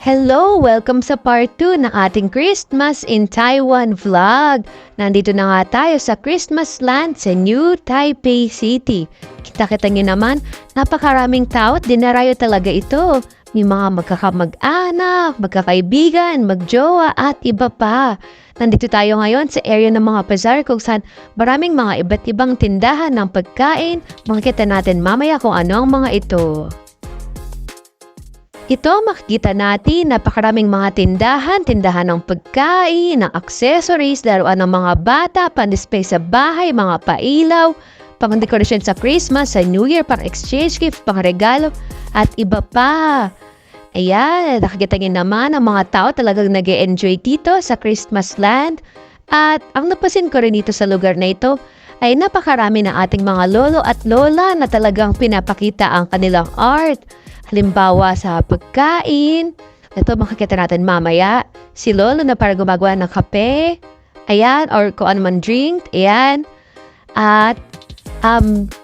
Hello! Welcome sa part 2 ng ating Christmas in Taiwan vlog. Nandito na nga tayo sa Christmas land sa New Taipei City. Kita-kita niyo naman, napakaraming tao at dinarayo talaga ito. May mga magkakamag-anak, magkakaibigan, magjowa at iba pa. Nandito tayo ngayon sa area ng mga bazaar kung saan maraming mga iba't ibang tindahan ng pagkain. Makikita natin mamaya kung ano ang mga ito. Ito makikita natin napakaraming mga tindahan ng pagkain, ng accessories, laruan ng mga bata, pan-display sa bahay, mga pailaw, pang-decoration sa Christmas, sa New Year, pang-exchange gift, pang-regalo, at iba pa. Ayan, nakikita niyo naman ang mga tao talagang nag-e-enjoy dito sa Christmas land. At ang napasin ko rin dito sa lugar na ito ay napakarami ng ating mga lolo at lola na talagang pinapakita ang kanilang art. Halimbawa sa pagkain, ito makikita natin mamaya, si lolo na para gumagawa ng kape, ayan, or kung ano man drink, ayan. At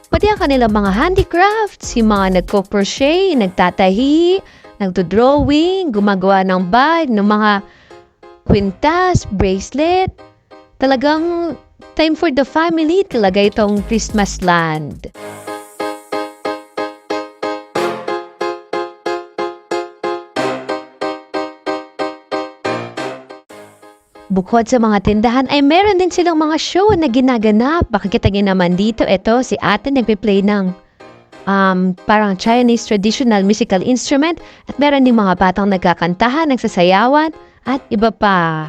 pati ang kanilang mga handicrafts, yung mga nagko-crochet, nagtatahi, nagdo-drawing, gumagawa ng bag, ng mga kwintas, bracelet. Talagang time for the family talaga itong Christmas land. Bukod sa mga tindahan ay meron din silang mga show na ginaganap. Makikita niyo naman dito, ito si ate nagpe-play ng parang Chinese traditional musical instrument at meron din mga batang nagkakantahan, nagsasayawan at iba pa.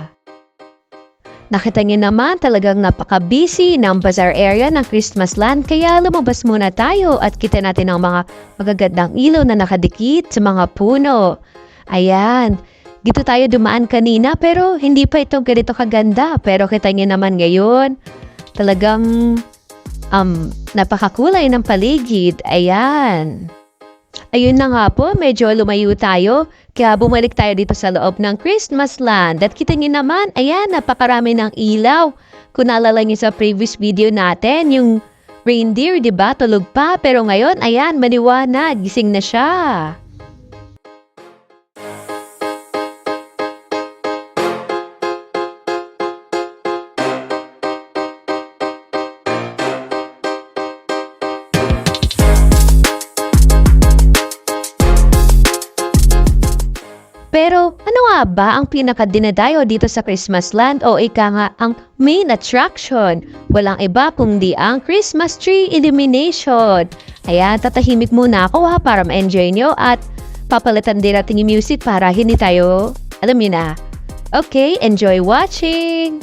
Nakita niyo naman talagang napaka-busy ng bazaar area ng Christmas land kaya lumabas muna tayo at kita natin ang mga magagandang ilaw na nakadikit sa mga puno. Ayan. Dito tayo dumaan kanina pero hindi pa ito ganito kaganda. Pero kita niyo naman ngayon, talagang napakakulay ng paligid. Ayan. Ayun na nga po, medyo lumayo tayo. Kaya bumalik tayo dito sa loob ng Christmas land. At kita niyo naman, ayan, napakarami ng ilaw. Kung naalala niyo sa previous video natin, yung reindeer, diba? Tulog pa. Pero ngayon, ayan, maliwanag. Gising na siya. Pero ano nga ba ang pinakadinadayo dito sa Christmas land o ika nga ang main attraction? Walang iba kundi ang Christmas tree illumination. Ayan, tatahimik muna ako ha para ma-enjoy nyo at papalitan din natin yung music para hindi tayo, alam nyo na. Okay, enjoy watching!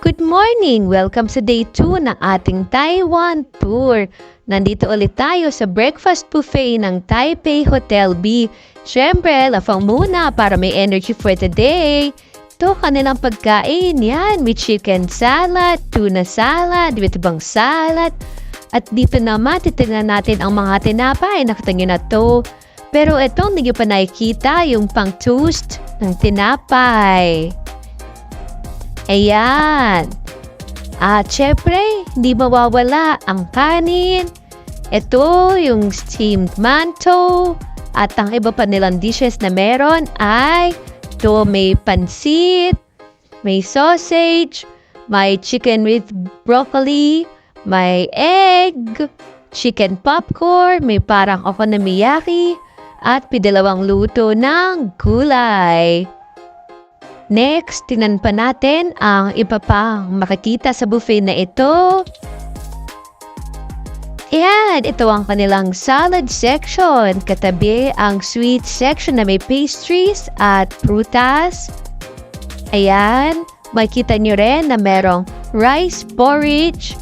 Good morning! Welcome sa day 2 ng ating Taiwan tour. Nandito ulit tayo sa breakfast buffet ng Taipei Hotel B. Siyempre, lafang muna para may energy for the day. Ito kanilang pagkain. Yan, may chicken salad, tuna salad, iba't ibang salad. At dito naman, titignan natin ang mga tinapay. Nakita nyo na to. Pero itong hindi nyo pa nakikita, yung pang toast ng tinapay. Ayan. At syempre, hindi mawawala ang kanin. Ito, yung steamed mantou. At ang iba pa nilang dishes na meron ay ito may pansit, may sausage, may chicken with broccoli, may egg, chicken popcorn, may parang okonomiyaki, at pidalawang luto ng gulay. Next, tingnan pa natin ang iba pang makikita sa buffet na ito. Ayan, ito ang kanilang salad section. Katabi ang sweet section na may pastries at prutas. Ayan, makikita nyo rin na merong rice porridge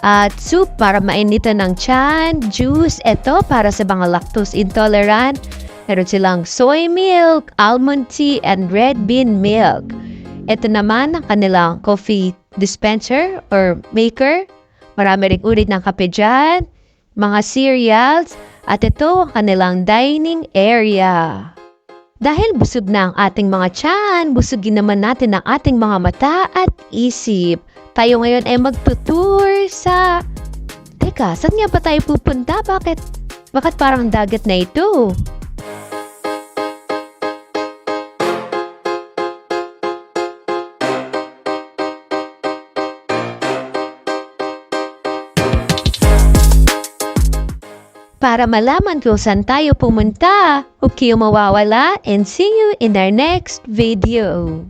at soup para mainitan ng tiyan, juice, ito para sa mga lactose intolerant. Meron silang soy milk, almond tea, and red bean milk. Ito naman ang kanilang coffee dispenser or maker. Marami ring ulit ng kape dyan, mga cereals, at ito ang kanilang dining area. Dahil busog na ang ating mga tiyan, busugin naman natin ang ating mga mata at isip. Tayo ngayon ay magtutour sa... Teka, saan nga ba tayo pupunta? Bakit parang dagat na ito? Para malaman kung saan tayo pumunta, huwag kayong mawawala and see you in our next video.